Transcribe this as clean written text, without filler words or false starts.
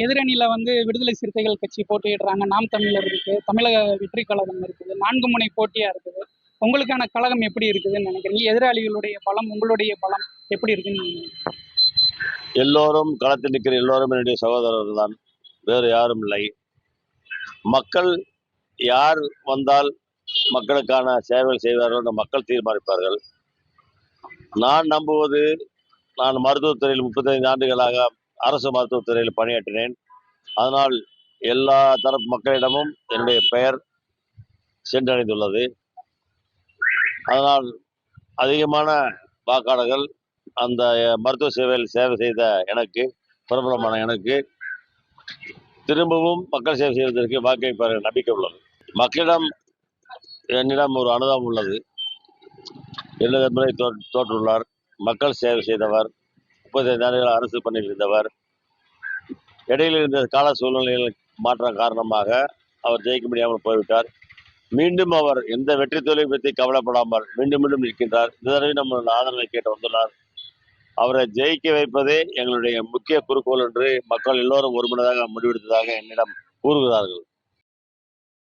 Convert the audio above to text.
எதிரணியில விடுதலை சிறுத்தைகள் கட்சி போட்டியிடுறாங்க. நாம் தமிழர் இருக்கு, தமிழக வெற்றி கழகம் இருக்குது, 4 முனை போட்டியா இருக்குது. உங்களுக்கான கழகம் எப்படி இருக்குதுன்னு நினைக்கிறீங்க? எதிராளிகளுடைய பலம், உங்களுடைய பலம் எப்படி இருக்குன்னு நினைக்கிறீங்க? எல்லோரும் களத்தில் நிற்கிற எல்லோரும் என்னுடைய சகோதரர்கள் தான், வேறு யாரும் இல்லை. மக்கள் யார் வந்தால் மக்களுக்கான சேவைகள் செய்வார்கள் என்று மக்கள் தீர்மானிப்பார்கள். நான் நம்புவது, நான் மருத்துவத்துறையில் 35 ஆண்டுகளாக அரசு மருத்துவத்துறையில் பணியாற்றினேன். அதனால் எல்லா தரப்பு மக்களிடமும் என்னுடைய பெயர் சென்றடைந்துள்ளது. அதனால் அதிகமான வாக்காளர்கள் அந்த மருத்துவ சேவையில் சேவை செய்த எனக்கு, பிரபலமான எனக்கு திரும்பவும் மக்கள் சேவை செய்வதற்கு வாக்களிப்பார்கள் நம்பிக்கை உள்ளது. மக்களிடம் என்னிடம் ஒரு அனுதாபம் உள்ளது. எழுத முறை தோற்றுள்ளார், மக்கள் சேவை செய்தவர், 35 ஆண்டுகள் அரசு பணியில் இருந்தவர். இடையில் இருந்த கால சூழ்நிலைகள் மாற்ற காரணமாக அவர் ஜெயிக்க முடியாமல் போய்விட்டார். மீண்டும் அவர் எந்த வெற்றி தோல்வி பற்றி கவலைப்படாமல் மீண்டும் மீண்டும் நிற்கின்றார். இந்த தடவை நம்ம ஆதரவை கேட்டு வந்துள்ளார். அவரை ஜெயிக்க வைப்பதே எங்களுடைய முக்கிய குறிக்கோள் என்று மக்கள் எல்லோரும் ஒருமனதாக முடிவெடுத்ததாக என்னிடம் கூறுகிறார்கள்.